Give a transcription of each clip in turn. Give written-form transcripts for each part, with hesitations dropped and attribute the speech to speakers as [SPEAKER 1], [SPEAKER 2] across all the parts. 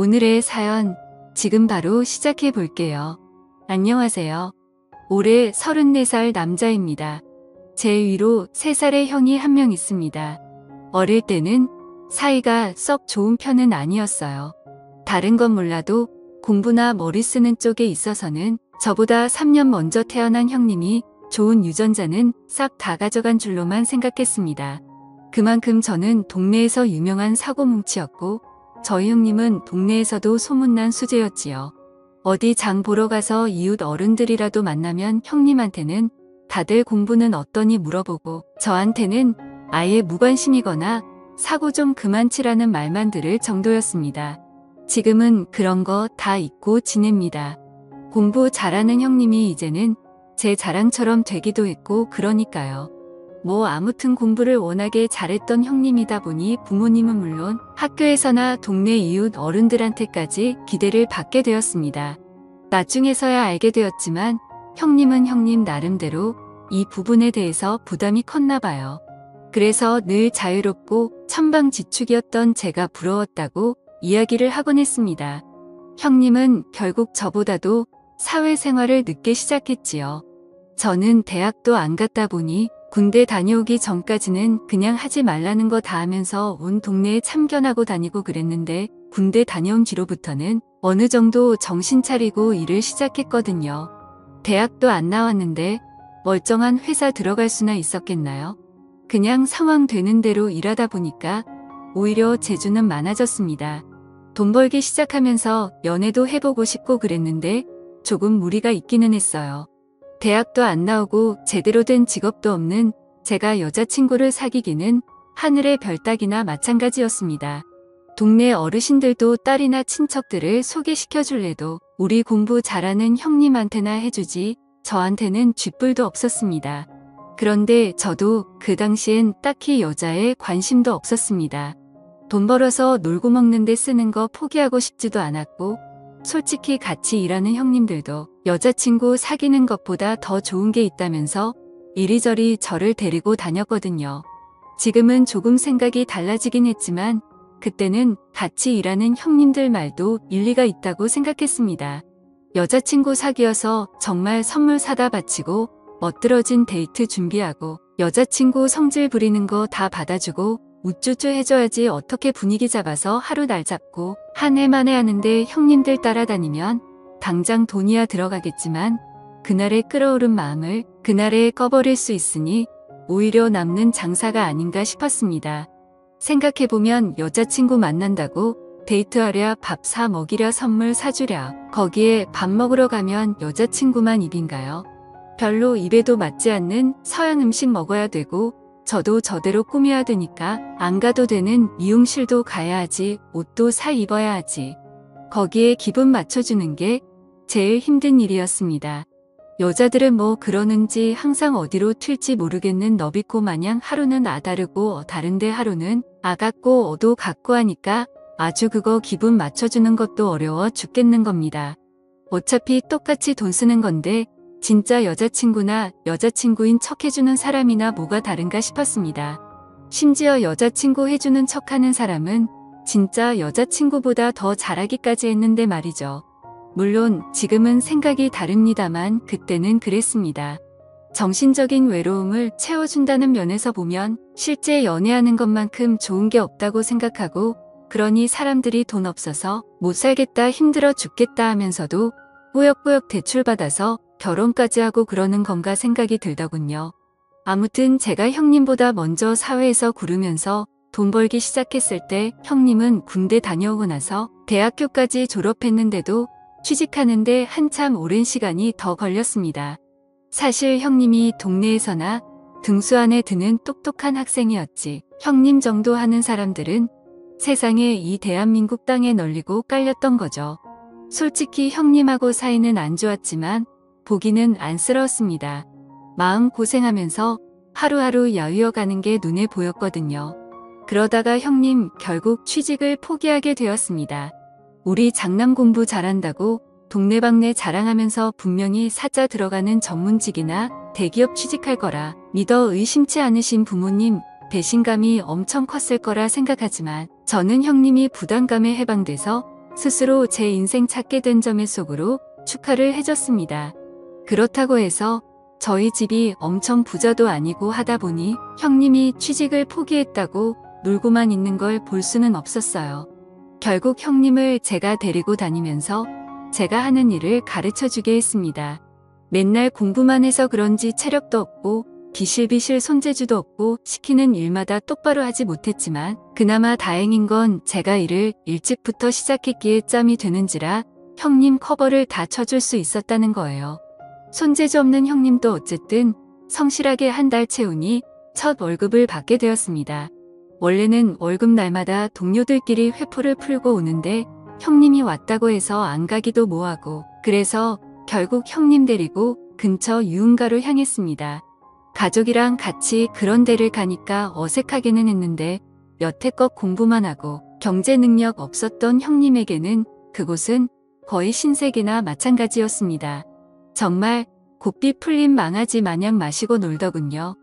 [SPEAKER 1] 오늘의 사연 지금 바로 시작해 볼게요. 안녕하세요. 올해 34살 남자입니다. 제 위로 3살의 형이 한 명 있습니다. 어릴 때는 사이가 썩 좋은 편은 아니었어요. 다른 건 몰라도 공부나 머리 쓰는 쪽에 있어서는 저보다 3년 먼저 태어난 형님이 좋은 유전자는 싹 다 가져간 줄로만 생각했습니다. 그만큼 저는 동네에서 유명한 사고뭉치였고 저희 형님은 동네에서도 소문난 수재였지요. 어디 장 보러 가서 이웃 어른들이라도 만나면 형님한테는 다들 공부는 어떠니 물어보고 저한테는 아예 무관심이거나 사고 좀 그만 치라는 말만 들을 정도였습니다. 지금은 그런 거 다 잊고 지냅니다. 공부 잘하는 형님이 이제는 제 자랑처럼 되기도 했고 그러니까요. 뭐 아무튼 공부를 워낙에 잘했던 형님이다 보니 부모님은 물론 학교에서나 동네 이웃 어른들한테까지 기대를 받게 되었습니다. 나중에서야 알게 되었지만 형님은 형님 나름대로 이 부분에 대해서 부담이 컸나 봐요. 그래서 늘 자유롭고 천방지축이었던 제가 부러웠다고 이야기를 하곤 했습니다. 형님은 결국 저보다도 사회생활을 늦게 시작했지요. 저는 대학도 안 갔다 보니 군대 다녀오기 전까지는 그냥 하지 말라는 거 다 하면서 온 동네에 참견하고 다니고 그랬는데 군대 다녀온 뒤로부터는 어느 정도 정신 차리고 일을 시작했거든요. 대학도 안 나왔는데 멀쩡한 회사 들어갈 수나 있었겠나요? 그냥 상황 되는 대로 일하다 보니까 오히려 재주는 많아졌습니다. 돈 벌기 시작하면서 연애도 해보고 싶고 그랬는데 조금 무리가 있기는 했어요. 대학도 안 나오고 제대로 된 직업도 없는 제가 여자친구를 사귀기는 하늘의 별 따기나 마찬가지였습니다. 동네 어르신들도 딸이나 친척들을 소개시켜줄래도 우리 공부 잘하는 형님한테나 해주지 저한테는 쥐뿔도 없었습니다. 그런데 저도 그 당시엔 딱히 여자에 관심도 없었습니다. 돈 벌어서 놀고 먹는 데 쓰는 거 포기하고 싶지도 않았고 솔직히 같이 일하는 형님들도 여자친구 사귀는 것보다 더 좋은 게 있다면서 이리저리 저를 데리고 다녔거든요. 지금은 조금 생각이 달라지긴 했지만 그때는 같이 일하는 형님들 말도 일리가 있다고 생각했습니다. 여자친구 사귀어서 정말 선물 사다 바치고 멋들어진 데이트 준비하고 여자친구 성질 부리는 거 다 받아주고 우쭈쭈 해줘야지 어떻게 분위기 잡아서 하루 날 잡고 한 해 만에 하는데 형님들 따라다니면 당장 돈이야 들어가겠지만 그날의 끓어오른 마음을 그날에 꺼버릴 수 있으니 오히려 남는 장사가 아닌가 싶었습니다. 생각해보면 여자친구 만난다고 데이트하랴 밥 사 먹이랴 선물 사주랴 거기에 밥 먹으러 가면 여자친구만 입인가요? 별로 입에도 맞지 않는 서양 음식 먹어야 되고 저도 저대로 꾸며야 되니까 안 가도 되는 미용실도 가야 하지 옷도 사 입어야 하지. 거기에 기분 맞춰주는 게 제일 힘든 일이었습니다. 여자들은 뭐 그러는지 항상 어디로 튈지 모르겠는 너비꼬 마냥 하루는 아다르고 다른데 하루는 아같고 어도 같고 하니까 아주 그거 기분 맞춰주는 것도 어려워 죽겠는 겁니다. 어차피 똑같이 돈 쓰는 건데 진짜 여자친구나 여자친구인 척 해주는 사람이나 뭐가 다른가 싶었습니다. 심지어 여자친구 해주는 척하는 사람은 진짜 여자친구보다 더 잘하기까지 했는데 말이죠. 물론 지금은 생각이 다릅니다만 그때는 그랬습니다. 정신적인 외로움을 채워준다는 면에서 보면 실제 연애하는 것만큼 좋은 게 없다고 생각하고 그러니 사람들이 돈 없어서 못 살겠다 힘들어 죽겠다 하면서도 꾸역꾸역 대출받아서 결혼까지 하고 그러는 건가 생각이 들더군요. 아무튼 제가 형님보다 먼저 사회에서 구르면서 돈 벌기 시작했을 때 형님은 군대 다녀오고 나서 대학교까지 졸업했는데도 취직하는데 한참 오랜 시간이 더 걸렸습니다. 사실 형님이 동네에서나 등수 안에 드는 똑똑한 학생이었지 형님 정도 하는 사람들은 세상에 이 대한민국 땅에 널리고 깔렸던 거죠. 솔직히 형님하고 사이는 안 좋았지만 보기는 안쓰러웠습니다. 마음 고생하면서 하루하루 야위어가는 게 눈에 보였거든요. 그러다가 형님 결국 취직을 포기하게 되었습니다. 우리 장남 공부 잘한다고 동네방네 자랑하면서 분명히 사자 들어가는 전문직이나 대기업 취직할 거라 믿어 의심치 않으신 부모님 배신감이 엄청 컸을 거라 생각하지만 저는 형님이 부담감에 해방돼서 스스로 제 인생 찾게 된 점의 속으로 축하를 해줬습니다. 그렇다고 해서 저희 집이 엄청 부자도 아니고 하다 보니 형님이 취직을 포기했다고 놀고만 있는 걸 볼 수는 없었어요. 결국 형님을 제가 데리고 다니면서 제가 하는 일을 가르쳐 주게 했습니다. 맨날 공부만 해서 그런지 체력도 없고 비실비실 손재주도 없고 시키는 일마다 똑바로 하지 못했지만 그나마 다행인 건 제가 일을 일찍부터 시작했기에 짬이 되는지라 형님 커버를 다 쳐줄 수 있었다는 거예요. 손재주 없는 형님도 어쨌든 성실하게 한 달 채우니 첫 월급을 받게 되었습니다. 원래는 월급 날마다 동료들끼리 회포를 풀고 오는데 형님이 왔다고 해서 안 가기도 뭐하고 그래서 결국 형님 데리고 근처 유흥가로 향했습니다. 가족이랑 같이 그런 데를 가니까 어색하기는 했는데 여태껏 공부만 하고 경제 능력 없었던 형님에게는 그곳은 거의 신세계나 마찬가지였습니다. 정말 고삐 풀린 망아지 마냥 마시고 놀더군요.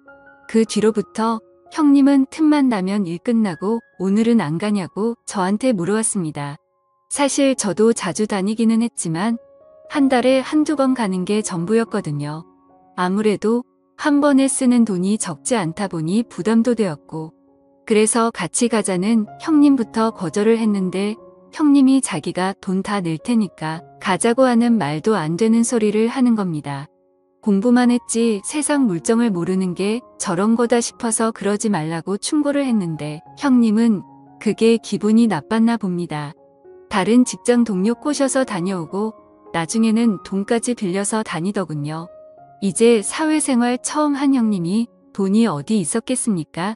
[SPEAKER 1] 그 뒤로부터 형님은 틈만 나면 일 끝나고 오늘은 안 가냐고 저한테 물어왔습니다. 사실 저도 자주 다니기는 했지만 한 달에 한두 번 가는 게 전부였거든요. 아무래도 한 번에 쓰는 돈이 적지 않다 보니 부담도 되었고 그래서 같이 가자는 형님부터 거절을 했는데 형님이 자기가 돈 다 낼 테니까 가자고 하는 말도 안 되는 소리를 하는 겁니다. 공부만 했지 세상 물정을 모르는 게 저런 거다 싶어서 그러지 말라고 충고를 했는데 형님은 그게 기분이 나빴나 봅니다. 다른 직장 동료 꼬셔서 다녀오고 나중에는 돈까지 빌려서 다니더군요. 이제 사회생활 처음 한 형님이 돈이 어디 있었겠습니까?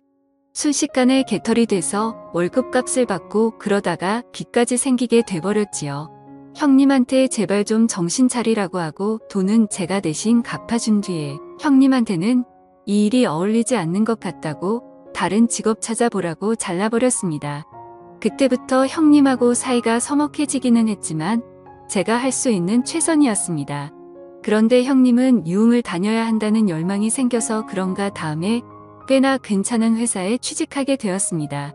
[SPEAKER 1] 순식간에 개털이 돼서 월급값을 받고 그러다가 빚까지 생기게 돼버렸지요. 형님한테 제발 좀 정신 차리라고 하고 돈은 제가 대신 갚아준 뒤에 형님한테는 이 일이 어울리지 않는 것 같다고 다른 직업 찾아보라고 잘라버렸습니다. 그때부터 형님하고 사이가 서먹해지기는 했지만 제가 할 수 있는 최선이었습니다. 그런데 형님은 유흥을 다녀야 한다는 열망이 생겨서 그런가 다음에 꽤나 괜찮은 회사에 취직하게 되었습니다.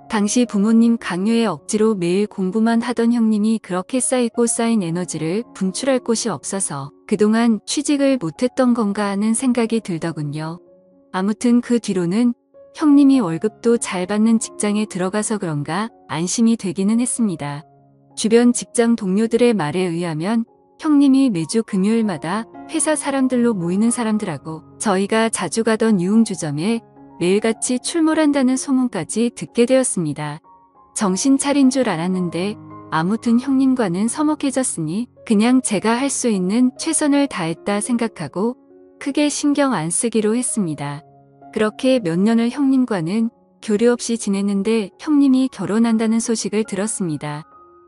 [SPEAKER 1] 당시 부모님 강요에 억지로 매일 공부만 하던 형님이 그렇게 쌓이고 쌓인 에너지를 분출할 곳이 없어서 그동안 취직을 못했던 건가 하는 생각이 들더군요. 아무튼 그 뒤로는 형님이 월급도 잘 받는 직장에 들어가서 그런가 안심이 되기는 했습니다. 주변 직장 동료들의 말에 의하면 형님이 매주 금요일마다 회사 사람들로 모이는 사람들하고 저희가 자주 가던 유흥주점에 매일같이 출몰한다는 소문까지 듣게 되었습니다. 정신 차린 줄 알았는데 아무튼 형님과는 서먹해졌으니 그냥 제가 할 수 있는 최선을 다했다 생각하고 크게 신경 안 쓰기로 했습니다. 그렇게 몇 년을 형님과는 교류 없이 지냈는데 형님이 결혼한다는 소식을 들었습니다.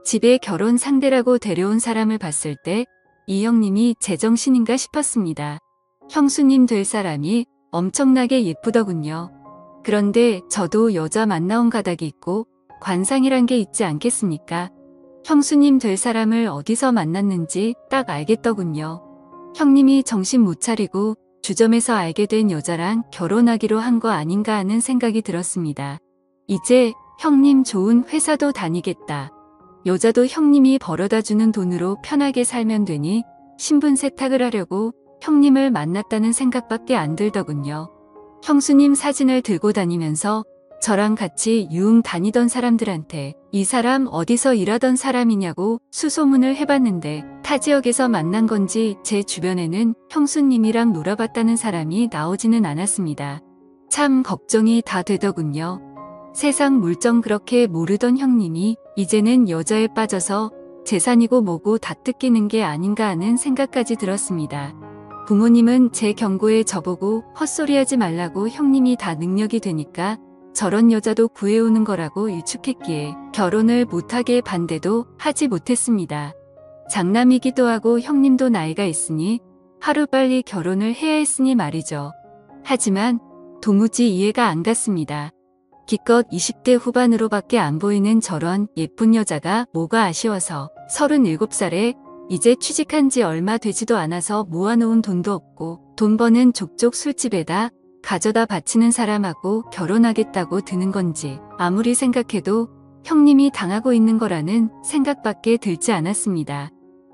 [SPEAKER 1] 집에 결혼 상대라고 데려온 사람을 봤을 때 이 형님이 제정신인가 싶었습니다. 형수님 될 사람이 엄청나게 예쁘더군요. 그런데 저도 여자 만나온 가닥이 있고 관상이란 게 있지 않겠습니까? 형수님 될 사람을 어디서 만났는지 딱 알겠더군요. 형님이 정신 못 차리고 주점에서 알게 된 여자랑 결혼하기로 한 거 아닌가 하는 생각이 들었습니다. 이제 형님 좋은 회사도 다니겠다. 여자도 형님이 벌어다주는 돈으로 편하게 살면 되니 신분 세탁을 하려고 형님을 만났다는 생각밖에 안 들더군요. 형수님 사진을 들고 다니면서 저랑 같이 유흥 다니던 사람들한테 이 사람 어디서 일하던 사람이냐고 수소문을 해봤는데 타 지역에서 만난 건지 제 주변에는 형수님이랑 놀아봤다는 사람이 나오지는 않았습니다. 참 걱정이 다 되더군요. 세상 물정 그렇게 모르던 형님이 이제는 여자에 빠져서 재산이고 뭐고 다 뜯기는 게 아닌가 하는 생각까지 들었습니다. 부모님은 제 경고에 저보고 헛소리하지 말라고 형님이 다 능력이 되니까 저런 여자도 구해오는 거라고 일축했기에 결혼을 못하게 반대도 하지 못했습니다. 장남이기도 하고 형님도 나이가 있으니 하루빨리 결혼을 해야 했으니 말이죠. 하지만 도무지 이해가 안 갔습니다. 기껏 20대 후반으로밖에 안 보이는 저런 예쁜 여자가 뭐가 아쉬워서 37살에 이제 취직한 지 얼마 되지도 않아서 모아놓은 돈도 없고 돈 버는 족족 술집에다 가져다 바치는 사람하고 결혼하겠다고 드는 건지 아무리 생각해도 형님이 당하고 있는 거라는 생각밖에 들지 않았습니다.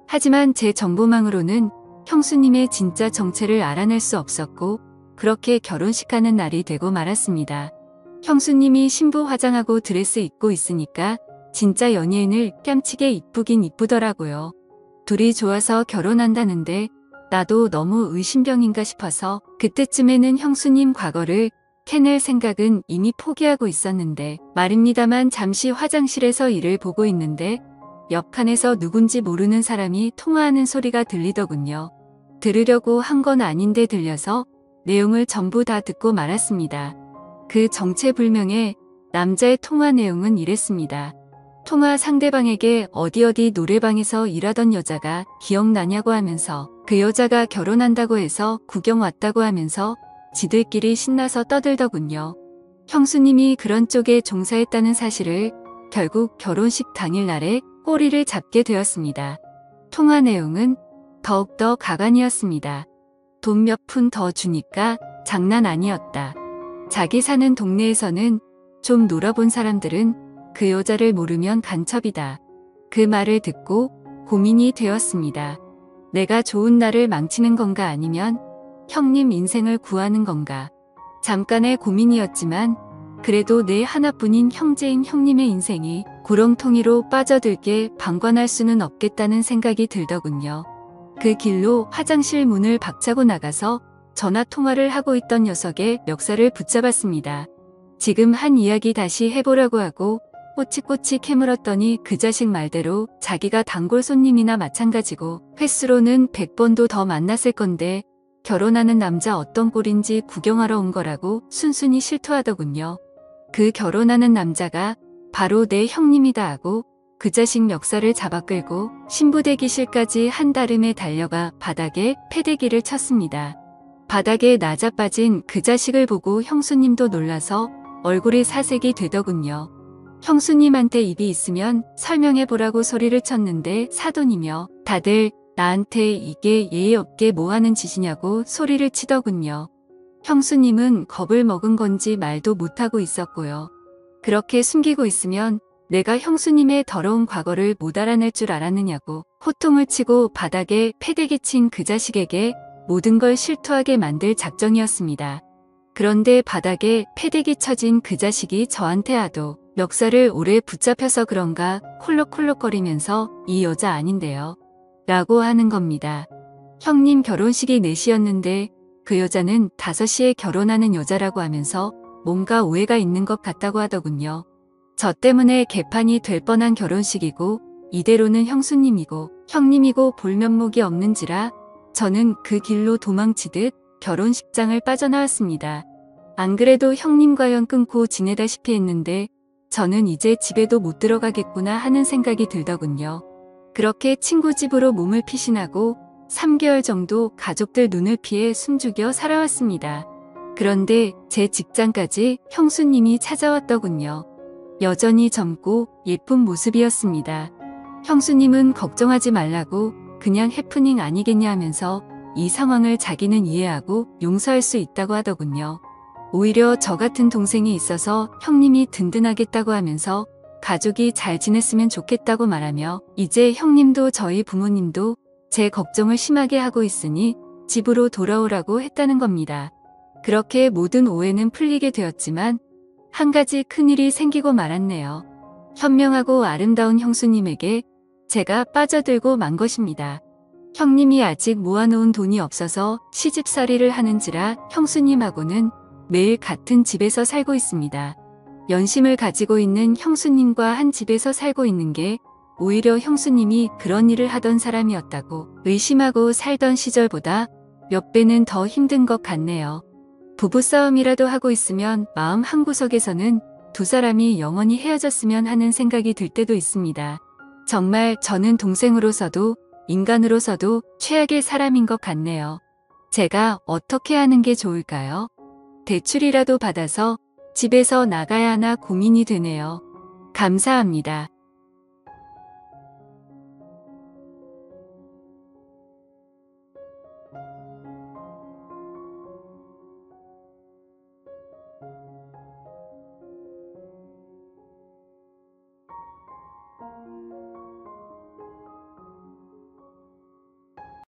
[SPEAKER 1] 하지만 제 정보망으로는 형수님의 진짜 정체를 알아낼 수 없었고 그렇게 결혼식하는 날이 되고 말았습니다. 형수님이 신부 화장하고 드레스 입고 있으니까 진짜 연예인을 뺨치게 이쁘긴 이쁘더라고요. 둘이 좋아서 결혼한다는데 나도 너무 의심병인가 싶어서 그때쯤에는 형수님 과거를 캐낼 생각은 이미 포기하고 있었는데 말입니다만 잠시 화장실에서 일을 보고 있는데 옆칸에서 누군지 모르는 사람이 통화하는 소리가 들리더군요. 들으려고 한 건 아닌데 들려서 내용을 전부 다 듣고 말았습니다. 그 정체불명의 남자의 통화 내용은 이랬습니다. 통화 상대방에게 어디 노래방에서 일하던 여자가 기억나냐고 하면서 그 여자가 결혼한다고 해서 구경 왔다고 하면서 지들끼리 신나서 떠들더군요. 형수님이 그런 쪽에 종사했다는 사실을 결국 결혼식 당일날에 꼬리를 잡게 되었습니다. 통화 내용은 더욱더 가관이었습니다. 돈 몇 푼 더 주니까 장난 아니었다. 자기 사는 동네에서는 좀 놀아본 사람들은 그 여자를 모르면 간첩이다. 그 말을 듣고 고민이 되었습니다. 내가 좋은 날을 망치는 건가 아니면 형님 인생을 구하는 건가. 잠깐의 고민이었지만 그래도 내 하나뿐인 형제인 형님의 인생이 구렁텅이로 빠져들게 방관할 수는 없겠다는 생각이 들더군요. 그 길로 화장실 문을 박차고 나가서 전화 통화를 하고 있던 녀석의 멱살을 붙잡았습니다. 지금 한 이야기 다시 해보라고 하고 꼬치꼬치 캐물었더니 그 자식 말대로 자기가 단골 손님이나 마찬가지고 횟수로는 100번도 더 만났을 건데 결혼하는 남자 어떤 꼴인지 구경하러 온 거라고 순순히 실토하더군요. 그 결혼하는 남자가 바로 내 형님이다 하고 그 자식 멱살을 잡아 끌고 신부 대기실까지 한달음에 달려가 바닥에 패대기를 쳤습니다. 바닥에 나자빠진 그 자식을 보고 형수님도 놀라서 얼굴이 사색이 되더군요. 형수님한테 입이 있으면 설명해보라고 소리를 쳤는데 사돈이며 다들 나한테 이게 예의 없게 뭐하는 짓이냐고 소리를 치더군요. 형수님은 겁을 먹은 건지 말도 못하고 있었고요. 그렇게 숨기고 있으면 내가 형수님의 더러운 과거를 못 알아낼 줄 알았느냐고 호통을 치고 바닥에 패대기 친 그 자식에게 모든 걸 실토하게 만들 작정이었습니다. 그런데 바닥에 패대기 쳐진 그 자식이 저한테 하도 멱살을 오래 붙잡혀서 그런가 콜록콜록거리면서 이 여자 아닌데요. 라고 하는 겁니다. 형님 결혼식이 4시였는데 그 여자는 5시에 결혼하는 여자라고 하면서 뭔가 오해가 있는 것 같다고 하더군요. 저 때문에 개판이 될 뻔한 결혼식이고 이대로는 형수님이고 형님이고 볼 면목이 없는지라 저는 그 길로 도망치듯 결혼식장을 빠져나왔습니다. 안 그래도 형님과 연 끊고 지내다시피 했는데 저는 이제 집에도 못 들어가겠구나 하는 생각이 들더군요. 그렇게 친구 집으로 몸을 피신하고 3개월 정도 가족들 눈을 피해 숨죽여 살아왔습니다. 그런데 제 직장까지 형수님이 찾아왔더군요. 여전히 젊고 예쁜 모습이었습니다. 형수님은 걱정하지 말라고 그냥 해프닝 아니겠냐 하면서 이 상황을 자기는 이해하고 용서할 수 있다고 하더군요. 오히려 저 같은 동생이 있어서 형님이 든든하겠다고 하면서 가족이 잘 지냈으면 좋겠다고 말하며 이제 형님도 저희 부모님도 제 걱정을 심하게 하고 있으니 집으로 돌아오라고 했다는 겁니다. 그렇게 모든 오해는 풀리게 되었지만 한 가지 큰일이 생기고 말았네요. 현명하고 아름다운 형수님에게 제가 빠져들고 만 것입니다. 형님이 아직 모아놓은 돈이 없어서 시집살이를 하는지라 형수님하고는 매일 같은 집에서 살고 있습니다. 연심을 가지고 있는 형수님과 한 집에서 살고 있는 게 오히려 형수님이 그런 일을 하던 사람이었다고 의심하고 살던 시절보다 몇 배는 더 힘든 것 같네요. 부부싸움이라도 하고 있으면 마음 한구석에서는 두 사람이 영원히 헤어졌으면 하는 생각이 들 때도 있습니다. 정말 저는 동생으로서도 인간으로서도 최악의 사람인 것 같네요. 제가 어떻게 하는 게 좋을까요? 대출이라도 받아서 집에서 나가야 하나 고민이 되네요. 감사합니다.